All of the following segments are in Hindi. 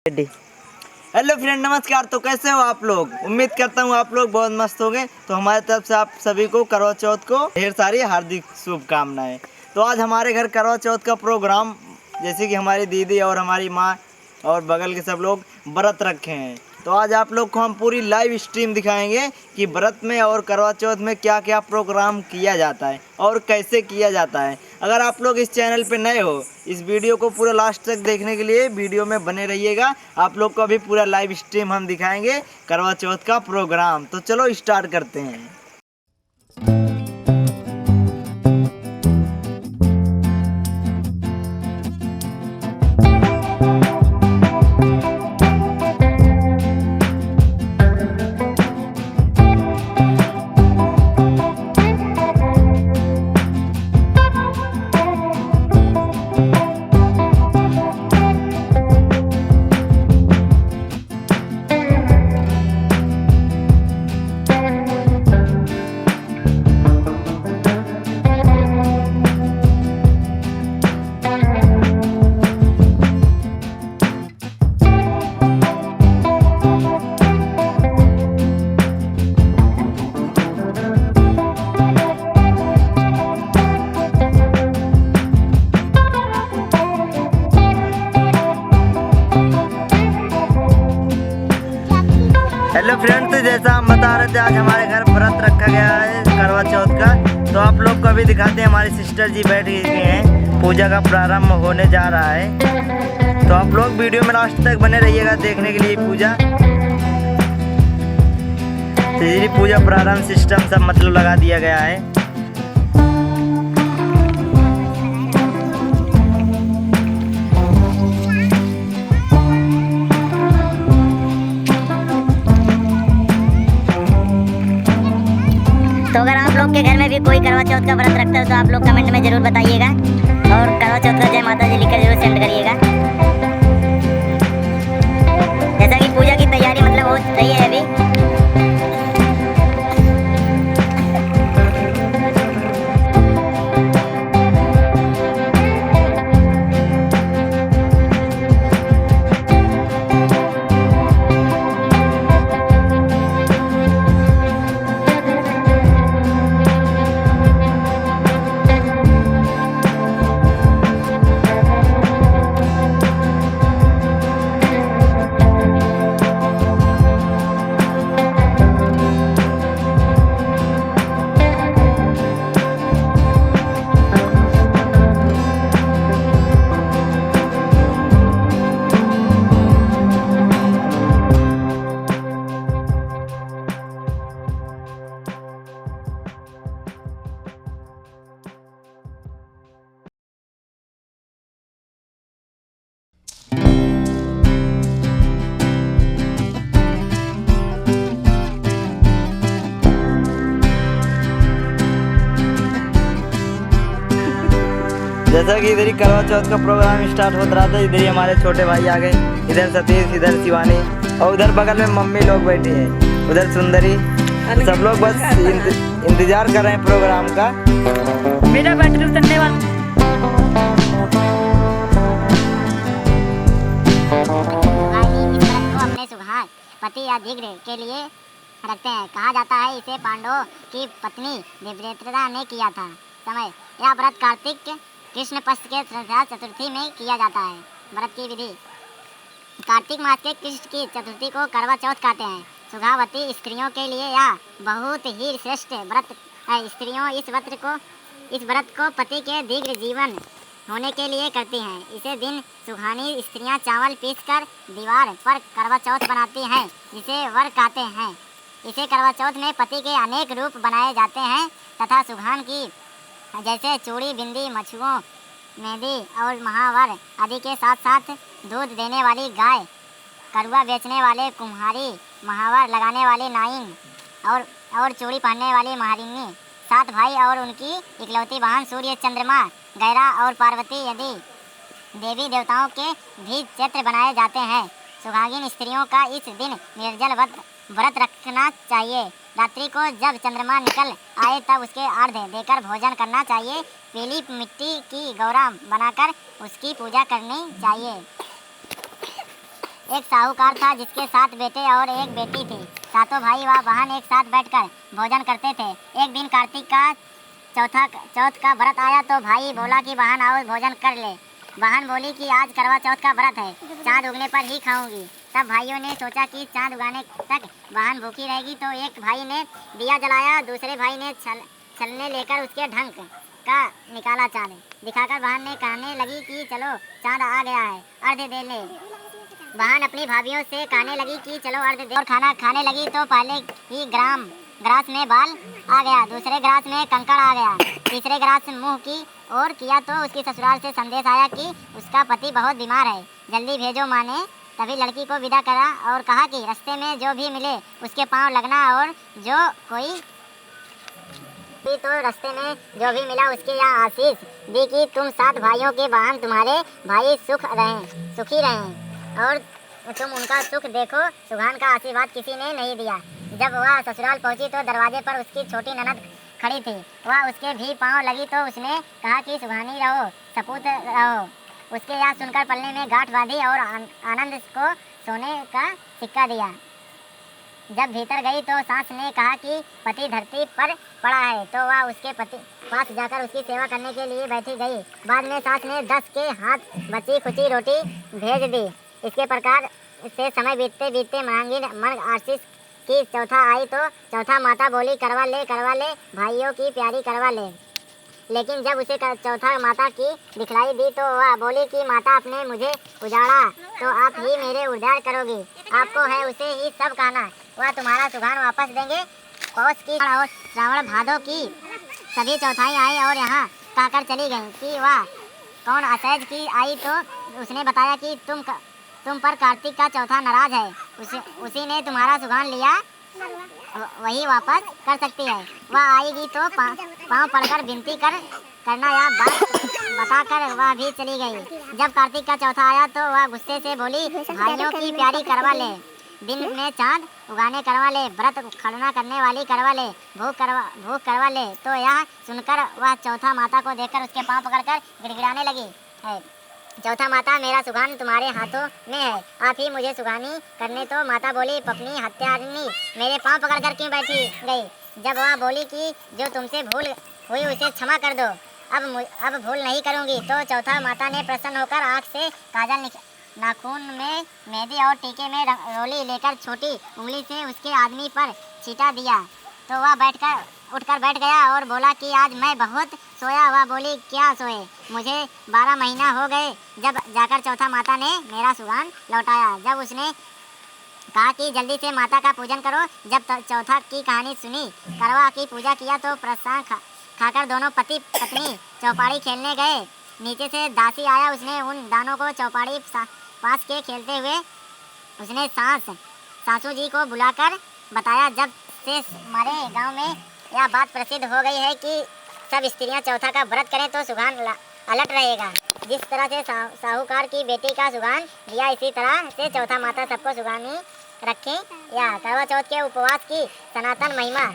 हेलो फ्रेंड, नमस्कार। तो कैसे हो आप लोग? उम्मीद करता हूँ आप लोग बहुत मस्त होंगे। तो हमारी तरफ से आप सभी को करवा चौथ को ढेर सारी हार्दिक शुभकामनाएं। तो आज हमारे घर करवा चौथ का प्रोग्राम, जैसे कि हमारी दीदी और हमारी माँ और बगल के सब लोग व्रत रखे हैं। तो आज आप लोग को हम पूरी लाइव स्ट्रीम दिखाएंगे कि व्रत में और करवा चौथ में क्या क्या प्रोग्राम किया जाता है और कैसे किया जाता है। अगर आप लोग इस चैनल पे नए हो, इस वीडियो को पूरा लास्ट तक देखने के लिए वीडियो में बने रहिएगा। आप लोग को अभी पूरा लाइव स्ट्रीम हम दिखाएंगे करवा चौथ का प्रोग्राम। तो चलो स्टार्ट करते हैं। हेलो फ्रेंड्स, जैसा हम बता रहे थे, आज हमारे घर व्रत रखा गया है करवा चौथ का। तो आप लोग को अभी दिखाते हैं। हमारी सिस्टर जी बैठ गई हैं, पूजा का प्रारंभ होने जा रहा है। तो आप लोग वीडियो में लास्ट तक बने रहिएगा देखने के लिए पूजा। तो पूजा प्रारंभ सिस्टम सब मतलब लगा दिया गया है। तो अगर आप लोग के घर में भी कोई करवा चौथ का व्रत रखता है तो आप लोग कमेंट में ज़रूर बताइएगा और करवा चौथ का जय माता जी लिखकर जरूर सेंड करिएगा। जैसा कि पूजा की तैयारी मतलब हो रही है अभी। जैसा कि इधर ही करवा चौथ का प्रोग्राम स्टार्ट होता रहा था, इधर ही हमारे छोटे भाई आ गए। इधर सतीश, इधर शिवानी और उधर बगल में मम्मी लोग बैठी हैं, उधर सुंदरी। सब लोग बस इंतजार कर रहे हैं प्रोग्राम का। मेरा बैटरी उतरने वाला। अपने सुहाग पति या धिग्र के लिए रखते हैं। कहा जाता है इसे पांडवों की पत्नी देवव्रता ने किया था। समय यह व्रत कार्तिक कृष्ण पक्ष के चतुर्थी में किया जाता है। व्रत की विधि: कार्तिक मास के कृष्ण की चतुर्थी को करवा चौथ कहते हैं। सुहागवती स्त्रियों के लिए यह बहुत ही श्रेष्ठ व्रत है। स्त्रियों इस व्रत को पति के दीर्घ जीवन होने के लिए करती हैं। इसे दिन सुहानी स्त्रियां चावल पीसकर दीवार पर करवा चौथ बनाती हैं, जिसे वर कहते हैं। इसे करवा चौथ में पति के अनेक रूप बनाए जाते हैं तथा सुहान की जैसे चूड़ी, बिंदी, मछुओं, मेहंदी और महावर आदि के साथ साथ दूध देने वाली गाय, करुआ बेचने वाले कुम्हारी, महावर लगाने वाले नाइन और चूड़ी पहनने वाली महारिनी, 7 भाई और उनकी इकलौती बहन सूर्य, चंद्रमा, गैरा और पार्वती आदि देवी देवताओं के भी चित्र बनाए जाते हैं। सुहागिन स्त्रियों का इस दिन निर्जल व्रत रखना चाहिए। रात्रि को जब चंद्रमा निकल आए तब उसके अर्घ्य देकर भोजन करना चाहिए। पीली मिट्टी की गौरा बनाकर उसकी पूजा करनी चाहिए। एक साहूकार था जिसके 7 बेटे और एक बेटी थी। सातों भाई व बहन एक साथ बैठकर भोजन करते थे। एक दिन कार्तिक का चौथ का व्रत आया तो भाई बोला कि बहन आओ भोजन कर ले। बहन बोली कि आज करवा चौथ का व्रत है, चांद उगने पर ही खाऊंगी। तब भाइयों ने सोचा कि चांद उगाने तक बहन भूखी रहेगी, तो एक भाई ने दिया जलाया, दूसरे भाई ने छलने लेकर उसके ढंक का निकाला चांद दिखाकर बहन ने कहने लगी कि चलो चांद आ गया है, अर्घ्य दे ले। बहन अपनी भाभीयों से कहने लगी कि चलो अर्घ्य दे। और खाना खाने लगी तो पहले ही ग्रास में बाल आ गया, दूसरे ग्रास में कंकड़ आ गया, तीसरे ग्रास मुंह की ओर किया तो उसकी ससुराल से संदेश आया कि उसका पति बहुत बीमार है, जल्दी भेजो माँ ने। तभी लड़की को विदा करा और कहा कि रास्ते में जो भी मिले उसके पांव लगना, और जो कोई तो रास्ते में जो भी मिला उसके यहाँ आशीष दी कि तुम 7 भाइयों के बहन तुम्हारे भाई सुखी रहें और तुम उनका सुख देखो। सुभान का आशीर्वाद किसी ने नहीं दिया। जब वह ससुराल पहुंची तो दरवाजे पर उसकी छोटी ननद खड़ी थी। वह उसके भी पांव लगी तो उसने कहा कि सुभानी रहो, सपूत रहो। उसके यहाँ सुनकर पल्ले में गांठ बांधी और आनंद को सोने का सिक्का दिया। जब भीतर गई तो सास ने कहा कि पति धरती पर पड़ा है, तो वह उसके पति पास जाकर उसकी सेवा करने के लिए बैठी गई। बाद में सास ने 10 के हाथ बची खुची रोटी भेज दी। इसके प्रकार से समय बीतते बीतते मांगी मन आशीष की चौथा आई तो चौथा माता बोली करवा ले भाइयों की प्यारी करवा ले। लेकिन जब उसे चौथा माता की दिखलाई दी तो वह बोली कि माता आपने मुझे उजाड़ा तो आप ही मेरे उद्धार करोगी, आपको है उसे ही सब कहना, वह तुम्हारा सुगान वापस देंगे। पौष की और श्रावण भादों की सभी चौथाई आई और यहाँ कहकर चली गई कि वह कौन असहज की आई तो उसने बताया कि तुम पर कार्तिक का चौथा नाराज है, उसी ने तुम्हारा सुगान लिया, वही वापस कर सकती है। वह आएगी तो पाँव पड़कर विनती करना या बात बताकर वह भी चली गई। जब कार्तिक का चौथा आया तो वह गुस्से से बोली भाइयों की प्यारी करवा ले, दिन में चांद उगाने करवा ले, व्रत खड़ना करने वाली करवा ले, भूख करवा ले। तो यह सुनकर वह चौथा माता को देखकर उसके पाँव पकड़कर गिड़गिड़ाने लगी है। चौथा माता मेरा सुगान तुम्हारे हाथों में है, आप ही मुझे सुगानी करने। तो माता बोली पपनी हत्यारिणी मेरे पाँव पकड़कर क्यों बैठी गई। जब वह बोली कि जो तुमसे भूल हुई उसे क्षमा कर दो, अब भूल नहीं करूँगी। तो चौथा माता ने प्रसन्न होकर आँख से काजल नाखून में मेहंदी और टीके में रोली लेकर छोटी उंगली से उसके आदमी पर छींटा दिया। तो वह उठकर बैठ गया और बोला कि आज मैं बहुत सोया। वह बोली क्या सोए, मुझे 12 महीना हो गए। जब जाकर चौथा माता ने मेरा सुगान लौटाया। जब उसने कहा कि जल्दी से माता का पूजन करो। जब चौथा की कहानी सुनी, करवा की पूजा किया तो प्रसाद खाकर दोनों पति पत्नी चौपाड़ी खेलने गए। नीचे से दासी आया, उसने उन दानों को चौपाड़ी पास के खेलते हुए उसने सासू जी को बुलाकर बताया। जब से हमारे गांव में यह बात प्रसिद्ध हो गई है कि सब स्त्रियां चौथा का व्रत करें तो सुगान अलट रहेगा। जिस तरह से साहूकार की बेटी का सुगान दिया, इसी तरह से चौथा माता सबको सुगानी रखें। या करवा चौथ के उपवास की सनातन महिमा।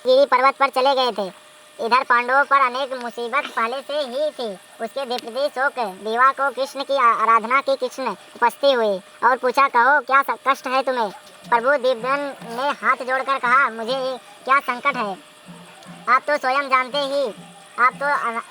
गिरी पर्वत पर चले गए थे। इधर पांडवों पर अनेक मुसीबत पहले से ही थी। उसके विपरीत शोक विवाह को कृष्ण की आराधना की कृष्ण उपस्थित हुई और पूछा कहो क्या कष्ट है तुम्हें। प्रभु दिव्यन ने हाथ जोड़कर कहा मुझे क्या संकट है, आप तो स्वयं जानते ही, आप तो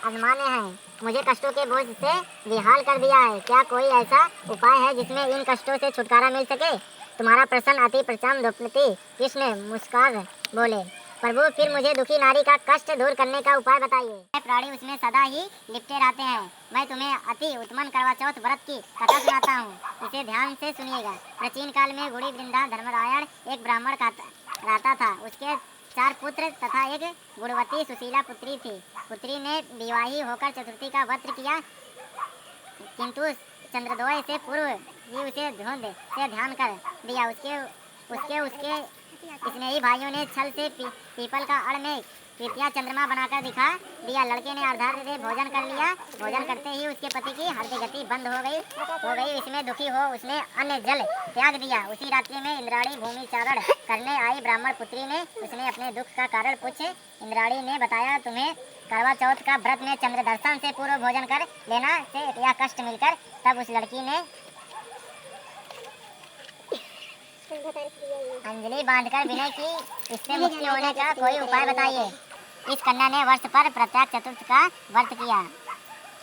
अनमान्य हैं, मुझे कष्टों के बोझ से बेहाल कर दिया है। क्या कोई ऐसा उपाय है जिसमें इन कष्टों से छुटकारा मिल सके। तुम्हारा प्रसन्न अति प्रचम द्रौपदी कृष्ण मुस्कुराकर बोले प्रभु फिर मुझे दुखी नारी का कष्ट दूर करने का उपाय बताइए। प्राणी उसमें सदा ही लिपटे रहते हैं। मैं तुम्हें अति उत्तम करवा चौथ व्रत की कथा सुनाता हूँ, इसे ध्यान से सुनिएगा। प्राचीन काल में गुड़ी वृंदा धर्मरायण एक ब्राह्मण रहता था। उसके 4 पुत्र तथा एक गुणवती सुशीला पुत्री थी। पुत्री ने विवाही होकर चतुर्थी का व्रत किया, किंतु चंद्रोदय से पूर्व ही उसे धुंध से ध्यान कर दिया। उसके स्नेही भाइयों ने छल से पीपल का अड़ में कृतियाँ चंद्रमा बनाकर दिखा दिया। लड़के ने अर्धार्थ से भोजन कर लिया। भोजन करते ही उसके पति की हृदय गति बंद हो गई। इसमें दुखी हो उसने अन्न जल त्याग दिया। उसी रात्रि में इंद्राणी भूमि चारण करने आई ब्राह्मण पुत्री ने उसने अपने दुख का कारण पूछे। इंद्राणी ने बताया तुम्हें करवा चौथ का व्रत में चंद्र दर्शन से पूर्व भोजन कर लेना से यह कष्ट मिलकर। तब उस लड़की ने अंजलि बांधकर विनय की, इससे मुक्ति होने का कोई उपाय बताइए। इस कन्या ने वर्ष पर प्रत्येक चतुर्थ का व्रत किया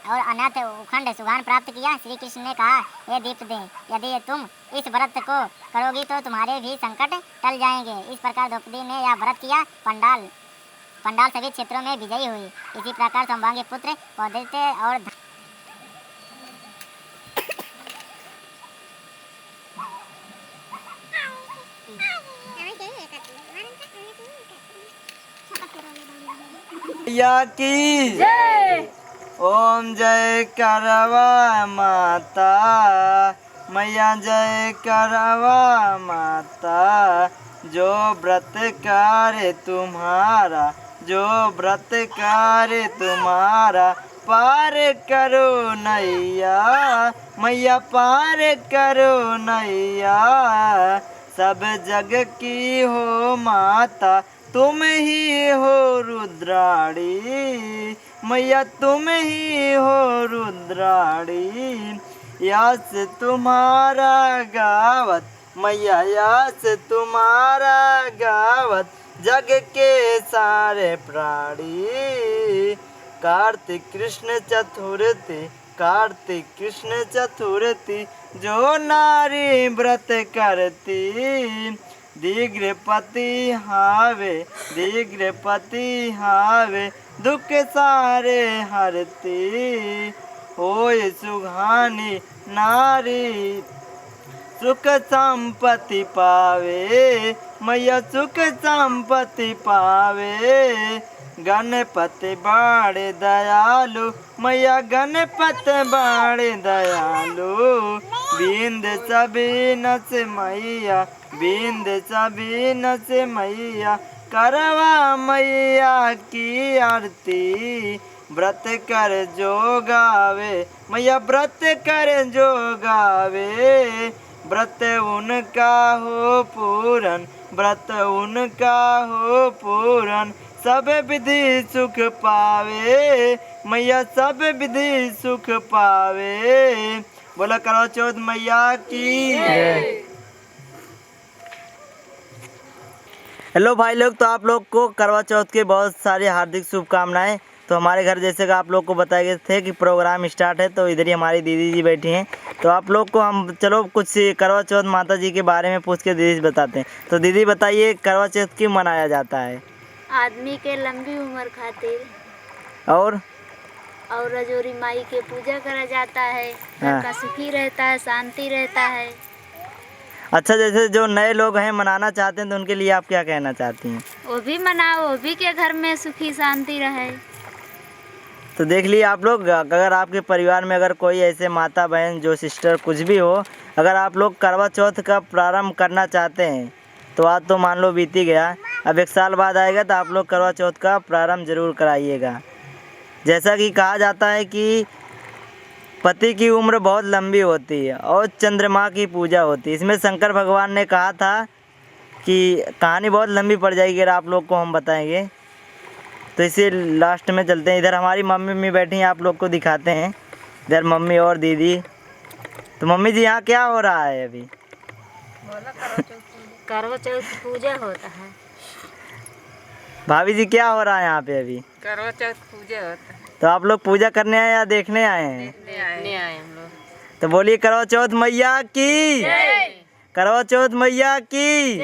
और अनंत उखंड सुगान प्राप्त किया। श्री कृष्ण ने कहा, हे दीप्त दे, यदि तुम इस व्रत को करोगी तो तुम्हारे भी संकट टल जाएंगे। इस प्रकार द्रौपदी ने यह व्रत किया। पंडाल सभी क्षेत्रों में विजयी हुई। इसी प्रकार संभांगी पुत्र पौधे और मैया की जय। ओम जय करवा माता, मैया जय करवा माता। जो व्रत कार्य तुम्हारा, जो व्रत कार्य तुम्हारा, पार करो नैया, मैया पार करो नैया। सब जग की हो माता, तुम ही हो रुद्राणी, मैया तुम ही हो रुद्राणी। यस तुम्हारा गावत, मैया यस तुम्हारा गावत, जग के सारे प्राणी। कार्तिक कृष्ण चतुर्थी, कार्तिक कृष्ण चतुर्थी, जो नारी व्रत करती, दीर्घपति हावे, दीर्घपति हावे, दुख सारे हरती। होय सुहानी नारी, सुख संपत्ति पावे, मैया सुख संपत्ति पावे। गणपति बाड़े दयालु, मैया गणपति बाड़े दयालु। बिंद सभी नस मैया, बिंद सभी नस मैया, करवा मैया की आरती। व्रत कर जो गावे, मैया व्रत कर जो गावे। व्रत उनका हो पूरन, व्रत उनका हो पूरन, सब विधि सुख पावे, मैया सब विधि सुख पावे। बोला करवा चौथ मैया की। हेलो भाई लोग, तो आप लोग को करवा चौथ के बहुत सारी हार्दिक शुभकामनाएं। तो हमारे घर जैसे कि आप लोग को बताए गए थे कि प्रोग्राम स्टार्ट है, तो इधर ही हमारी दीदी जी बैठी हैं। तो आप लोग को हम चलो कुछ करवा चौथ माता जी के बारे में पूछ के दीदी बताते हैं। तो दीदी बताइए, करवा चौथ क्यों मनाया जाता है? आदमी के लंबी उम्र खातिर और रजोरी माई के पूजा करा जाता है। हाँ। घर का सुखी रहता है, शांति रहता है। अच्छा, जैसे जो नए लोग हैं मनाना चाहते हैं, तो उनके लिए आप क्या कहना चाहती हैं? वो भी मनाओ, वो भी के घर में सुखी शांति रहे। तो देख लिए आप लोग, अगर आपके परिवार में अगर कोई ऐसे माता बहन जो सिस्टर कुछ भी हो, अगर आप लोग करवा चौथ का प्रारंभ करना चाहते हैं, तो आज तो मान लो बीत ही गया, अब 1 साल बाद आएगा, तो आप लोग करवा चौथ का प्रारंभ जरूर कराइएगा। जैसा कि कहा जाता है कि पति की उम्र बहुत लंबी होती है और चंद्रमा की पूजा होती है। इसमें शंकर भगवान ने कहा था कि कहानी बहुत लंबी पड़ जाएगी अगर आप लोग को हम बताएंगे, तो इसे लास्ट में चलते हैं। इधर हमारी मम्मी बैठी हैं, आप लोग को दिखाते हैं। इधर मम्मी और दीदी। तो मम्मी जी, यहाँ क्या हो रहा है अभी? करवा चौथ पूजा होता है। भाभी जी, क्या हो रहा है यहाँ पे अभी? करवा चौथ पूजा होता है। तो आप लोग पूजा करने आए या देखने आए हैं? देखने आए हम लोग। तो बोलिए करवा चौथ मैया की, करवा चौथ मैया की।